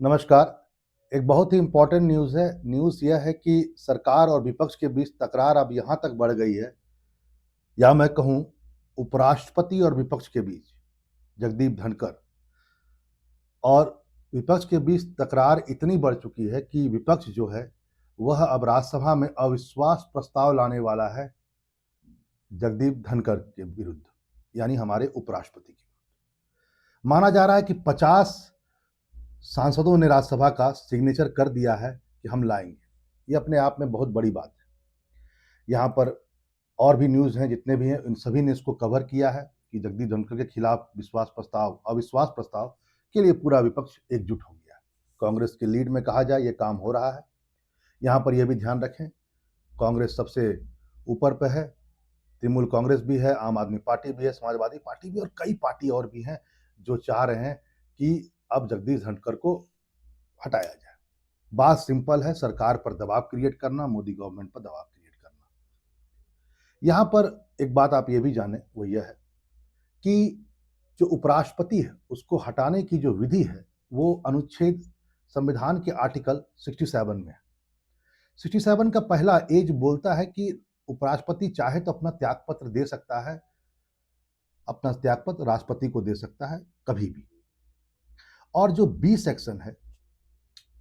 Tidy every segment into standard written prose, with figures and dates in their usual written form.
नमस्कार। एक बहुत ही इम्पोर्टेंट न्यूज़ है। न्यूज़ यह है कि सरकार और विपक्ष के बीच तकरार अब यहाँ तक बढ़ गई है, या मैं कहूँ उपराष्ट्रपति और विपक्ष के बीच, जगदीप धनखड़ और विपक्ष के बीच तकरार इतनी बढ़ चुकी है कि विपक्ष जो है, वह अब राज्यसभा में अविश्वास प्रस्ताव लाने वाला है जगदीप धनखड़ के विरुद्ध, यानी हमारे उपराष्ट्रपति की। माना जा रहा है कि 50 सांसदों ने राज्यसभा का सिग्नेचर कर दिया है कि हम लाएंगे। ये अपने आप में बहुत बड़ी बात है। यहाँ पर और भी न्यूज़ हैं, जितने भी हैं, इन सभी ने इसको कवर किया है कि जगदीप धनखड़ के खिलाफ अविश्वास प्रस्ताव के लिए पूरा विपक्ष एकजुट हो गया है। कांग्रेस के लीड में कहा जाए, ये काम हो रहा है। यहाँ पर यह भी ध्यान रखें, कांग्रेस सबसे ऊपर पे है। तृणमूल कांग्रेस भी है, आम आदमी पार्टी भी है, समाजवादी पार्टी भी, और कई पार्टी और भी हैं जो चाह रहे हैं कि अब जगदीप धनखड़ को हटाया जाए। बात सिंपल है, सरकार पर दबाव क्रिएट करना, मोदी गवर्नमेंट पर दबाव क्रिएट करना। यहाँ पर एक बात आप ये भी जानें, वो यह है कि जो उपराष्ट्रपति है उसको हटाने की जो विधि है, वो अनुच्छेद संविधान के आर्टिकल 67 में है। 67 का पहला एज बोलता है कि उपराष्ट्रपति चाहे तो अपना त्यागपत्र दे सकता है, अपना त्यागपत्र राष्ट्रपति को दे सकता है कभी भी। और जो बी सेक्शन है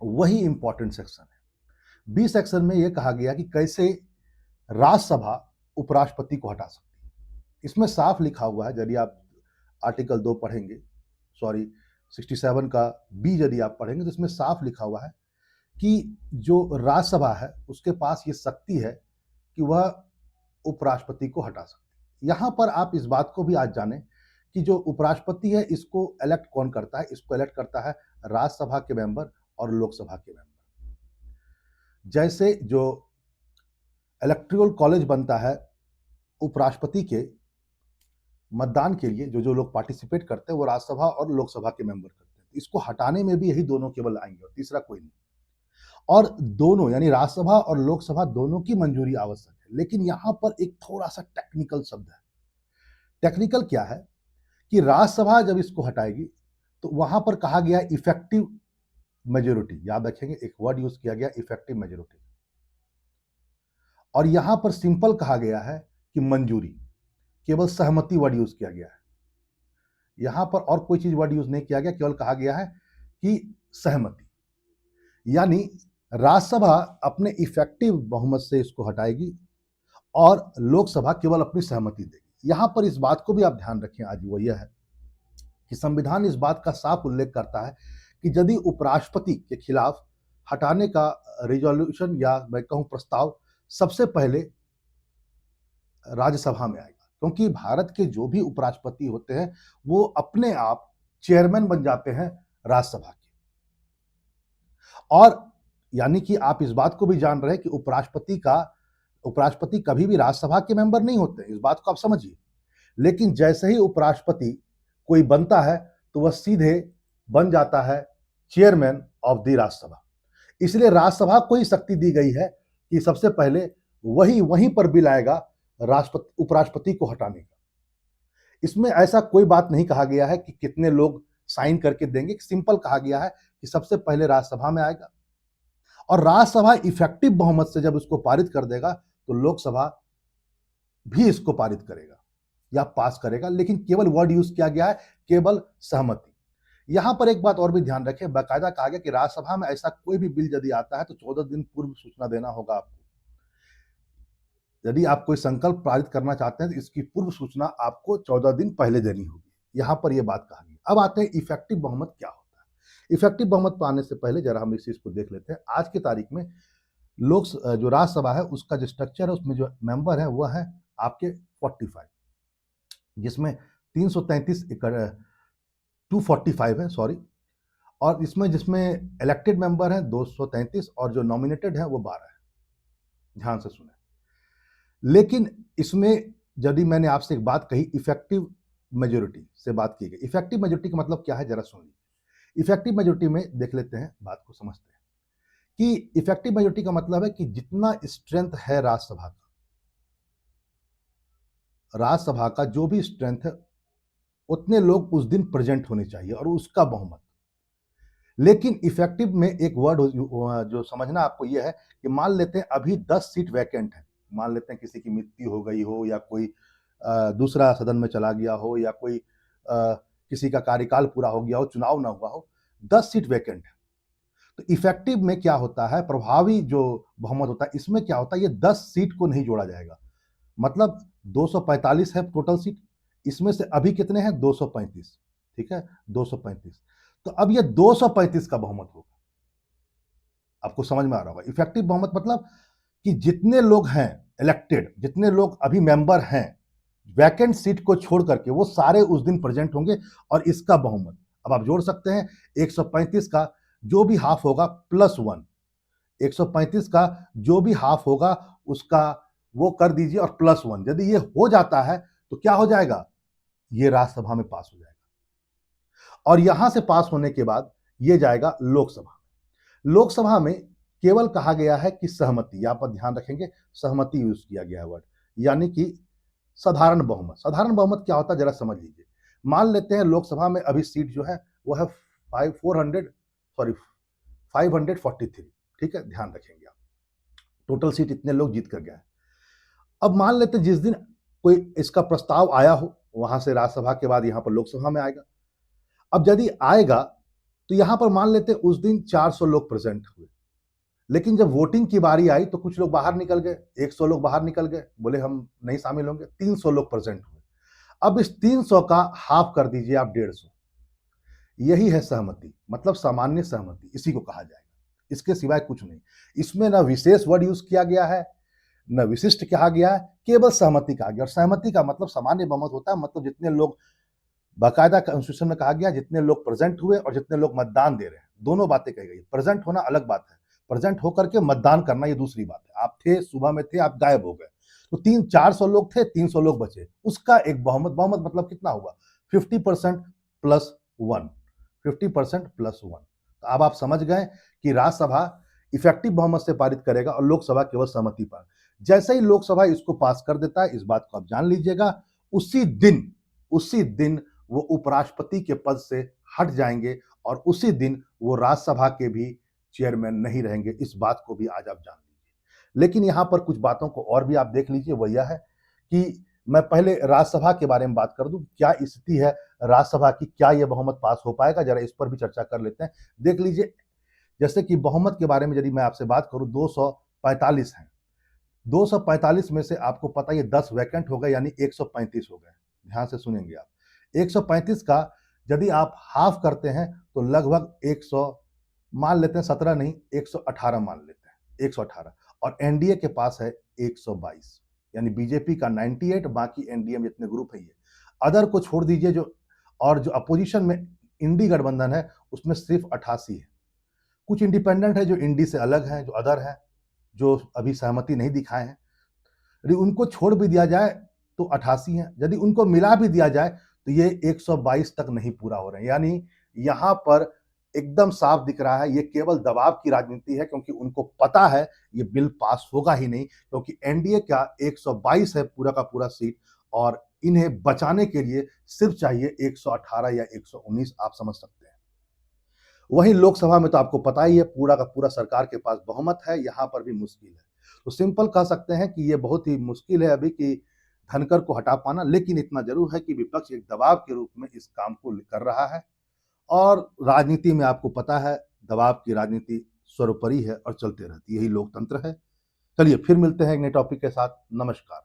वही इंपॉर्टेंट सेक्शन है। बी सेक्शन में यह कहा गया कि कैसे राज्यसभा उपराष्ट्रपति को हटा सकती है। इसमें साफ लिखा हुआ है, यदि आप आर्टिकल 2 पढ़ेंगे, 67 का बी यदि आप पढ़ेंगे, तो इसमें साफ लिखा हुआ है कि जो राज्यसभा है उसके पास ये शक्ति है कि वह उपराष्ट्रपति को हटा सकती है। यहाँ पर आप इस बात को भी आज जानें कि जो उपराष्ट्रपति है इसको इलेक्ट कौन करता है? इसको इलेक्ट करता है राज्यसभा के मेंबर और लोकसभा के मेंबर। जैसे जो इलेक्टोरल कॉलेज बनता है उपराष्ट्रपति के मतदान के लिए, जो लोग पार्टिसिपेट करते हैं वो राज्यसभा और लोकसभा के मेंबर करते हैं। इसको हटाने में भी यही दोनों केवल आएंगे और तीसरा कोई नहीं। और दोनों यानी राज्यसभा और लोकसभा दोनों की मंजूरी आवश्यक है। लेकिन यहां पर एक थोड़ा सा टेक्निकल शब्द है। टेक्निकल क्या है कि राज्यसभा जब इसको हटाएगी तो वहां पर कहा गया इफेक्टिव मेजोरिटी, याद रखेंगे एक वर्ड यूज किया गया इफेक्टिव मेजोरिटी, और यहां पर सिंपल कहा गया है कि मंजूरी, केवल सहमति वर्ड यूज किया गया है। यहां पर और कोई चीज वर्ड यूज नहीं किया गया, केवल कहा गया है कि सहमति। यानी राज्यसभा अपने इफेक्टिव बहुमत से इसको हटाएगी और लोकसभा केवल अपनी सहमति देगी। यहां पर इस बात को भी आप ध्यान रखें, आज वो यह है कि संविधान इस बात का साफ उल्लेख करता है कि यदि उपराष्ट्रपति के खिलाफ हटाने का रिजोल्यूशन या मैं कहूं प्रस्ताव सबसे पहले राज्यसभा में आएगा, क्योंकि भारत के जो भी उपराष्ट्रपति होते हैं वो अपने आप चेयरमैन बन जाते हैं राज्यसभा के। और यानी कि आप इस बात को भी जान रहे हैं कि उपराष्ट्रपति कभी भी राज्यसभा के मेंबर नहीं होते, इस बात को आप समझिए। लेकिन जैसे ही उपराष्ट्रपति कोई बनता है तो वह सीधे बन जाता है चेयरमैन ऑफ द राज्यसभा। इसलिए राज्यसभा को ही शक्ति दी गई है कि सबसे पहले वहीं पर बिल आएगा उपराष्ट्रपति को हटाने का। इसमें ऐसा कोई बात नहीं कहा गया है कि कितने लोग साइन करके देंगे, सिंपल कहा गया है कि सबसे पहले राज्यसभा में आएगा और राज्यसभा इफेक्टिव बहुमत से जब इसको पारित कर देगा तो लोकसभा भी इसको पारित करेगा या पास करेगा। लेकिन केवल वर्ड यूज किया गया है, केवल सहमति। यहां पर एक बात और भी ध्यान रखें, बाकायदा कहा गया कि राज्यसभा में ऐसा कोई भी बिल यदि आता है तो 14 दिन पूर्व सूचना देना होगा आपको। यदि आप कोई संकल्प पारित करना चाहते हैं तो इसकी पूर्व सूचना आपको 14 दिन पहले देनी होगी। यहां पर यह बात कहा गया। अब आते हैं इफेक्टिव बहुमत क्या होता है। इफेक्टिव बहुमत पर आने से पहले जरा हम इस चीज को देख लेते हैं। आज की तारीख में जो राज्यसभा है उसका जो स्ट्रक्चर है, उसमें जो मेंबर है वह है आपके 45, जिसमें 333 245 है, सॉरी, और जिसमें इलेक्टेड मेंबर है 233 और जो नॉमिनेटेड है वो 12 है। ध्यान से सुने। लेकिन इसमें यदि मैंने आपसे एक बात कही, इफेक्टिव मेजोरिटी से बात की गई। इफेक्टिव मेजोरिटी का मतलब क्या है, जरा सुन लीजिए। इफेक्टिव मेजोरिटी में देख लेते हैं, बात को समझते हैं कि इफेक्टिव मेजोरिटी का मतलब है कि जितना स्ट्रेंथ है राज्यसभा का जो भी स्ट्रेंथ है उतने लोग उस दिन प्रेजेंट होने चाहिए और उसका बहुमत। लेकिन इफेक्टिव में एक वर्ड जो समझना आपको ये है कि मान लेते हैं अभी 10 सीट वैकेंट है, मान लेते हैं किसी की मृत्यु हो गई हो या कोई दूसरा सदन में चला गया हो या कोई किसी का कार्यकाल पूरा हो गया हो, चुनाव ना हुआ हो, 10 सीट वैकेंट है। तो इफेक्टिव में क्या होता है, प्रभावी जो बहुमत होता है इसमें क्या होता है, ये 10 सीट को नहीं जोड़ा जाएगा। मतलब 245 है टोटल सीट, इसमें से अभी कितने हैं, 235। ठीक है, 235। तो अब ये 235 का बहुमत होगा। आपको समझ में आ रहा होगा इफेक्टिव बहुमत मतलब कि जितने लोग हैं इलेक्टेड, जितने लोग अभी मेंबर हैं, वैकेंट सीट को छोड़ करके वो सारे उस दिन प्रेजेंट होंगे और इसका बहुमत अब आप जोड़ सकते हैं 135 का जो भी हाफ होगा +1, 135 का जो भी हाफ होगा उसका वो कर दीजिए और +1। यदि ये हो जाता है तो क्या हो जाएगा, ये राज्यसभा में पास हो जाएगा और यहां से पास होने के बाद ये जाएगा लोकसभा। लोकसभा में केवल कहा गया है कि सहमति, यहां पर ध्यान रखेंगे सहमति यूज किया गया है वर्ड, यानी कि साधारण बहुमत। साधारण बहुमत क्या होता है जरा समझ लीजिए। मान लेते हैं लोकसभा में अभी सीट जो है वो है 543। ठीक है, ध्यान रखेंगे आप, टोटल सीट इतने लोग जीत कर गए। अब मान लेते हैं जिस दिन कोई इसका प्रस्ताव आया हो वहां से राज्यसभा के बाद यहां पर लोकसभा में आएगा। अब यदि आएगा तो यहां पर मान लेते हैं उस दिन 400 लोग प्रेजेंट हुए, लेकिन जब वोटिंग की बारी आई तो कुछ लोग बाहर निकल गए, 100 लोग बाहर निकल गए, बोले हम नहीं शामिल होंगे, 300 लोग प्रेजेंट हुए। अब इस 300 का हाफ कर दीजिए आप 150। यही है सहमति, मतलब सामान्य सहमति इसी को कहा जाएगा, इसके सिवाय कुछ नहीं। इसमें ना विशेष वर्ड यूज किया गया है, न विशिष्ट कहा गया है, केवल सहमति कहा गया। और सहमति का मतलब सामान्य बहुमत होता है, मतलब जितने लोग, बाकायदा कॉन्स्टिट्यूशन में कहा गया जितने लोग प्रेजेंट हुए और जितने लोग मतदान दे रहे हैं, दोनों बातें कही गई। प्रेजेंट होना अलग बात है, प्रेजेंट होकर के मतदान करना ये दूसरी बात है। आप थे, सुबह में थे, आप गायब हो गए, तो 400 लोग थे, 300 लोग बचे, उसका एक बहुमत। बहुमत मतलब कितना हुआ, 50% +1, 50% +1। तो अब आप समझ गए कि राज्यसभा इफेक्टिव बहुमत से पारित करेगा और लोकसभा केवल सहमति पर। जैसे ही लोकसभा इसको पास कर देता है, इस बात को आप जान लीजिएगा, उसी दिन वो उपराष्ट्रपति के पद से हट जाएंगे और उसी दिन वो राज्यसभा के भी चेयरमैन नहीं रहेंगे। इस बात को भी आज आप जान लीजिए। लेकिन यहां पर कुछ बातों को और भी आप देख लीजिए, वो यह है कि मैं पहले राज्यसभा के बारे में बात कर दूं, क्या स्थिति है राज्यसभा की, क्या यह बहुमत पास हो पाएगा, जरा इस पर भी चर्चा कर लेते हैं। देख लीजिए, जैसे कि बहुमत के बारे में यदि मैं आपसे बात करूं, 245 है, 245 में से आपको पता है 10 वैकेंट हो गए, यानी 135 हो गए। ध्यान से सुनेंगे आप, 135 का यदि आप हाफ करते हैं तो लगभग 100, मान लेते हैं 17 नहीं, 118 मान लेते हैं, 118। और एनडीए के पास है 122, यानी बीजेपी का 98, बाकी एनडीए में जितने ग्रुप है ये, अदर को छोड़ दीजिए जो, और जो अपोजिशन में इंडी गठबंधन है उसमें सिर्फ 88 है। कुछ इंडिपेंडेंट है जो इंडी से अलग है, जो अदर है, जो अभी सहमति नहीं दिखाए हैं। यदि उनको छोड़ भी दिया जाए तो 88 है, यदि उनको मिला भी दिया जाए तो ये 122 तक नहीं पूरा हो रहे हैं। यानी यहां पर एकदम साफ दिख रहा है ये केवल दबाव की राजनीति है, क्योंकि उनको पता है ये बिल पास होगा ही नहीं, क्योंकि एनडीए का 122 है पूरा का पूरा सीट, और इन्हें बचाने के लिए सिर्फ चाहिए 118 या 119, आप समझ सकते हैं। वहीं लोकसभा में तो आपको पता ही है पूरा का पूरा सरकार के पास बहुमत है, यहां पर भी मुश्किल है। तो सिंपल कह सकते हैं कि ये बहुत ही मुश्किल है अभी कि धनकर को हटा पाना, लेकिन इतना जरूर है कि विपक्ष एक दबाव के रूप में इस काम को कर रहा है। और राजनीति में आपको पता है दबाव की राजनीति सर्वोपरि है और चलते रहती है, यही लोकतंत्र है। चलिए फिर मिलते हैं एक नए टॉपिक के साथ। नमस्कार।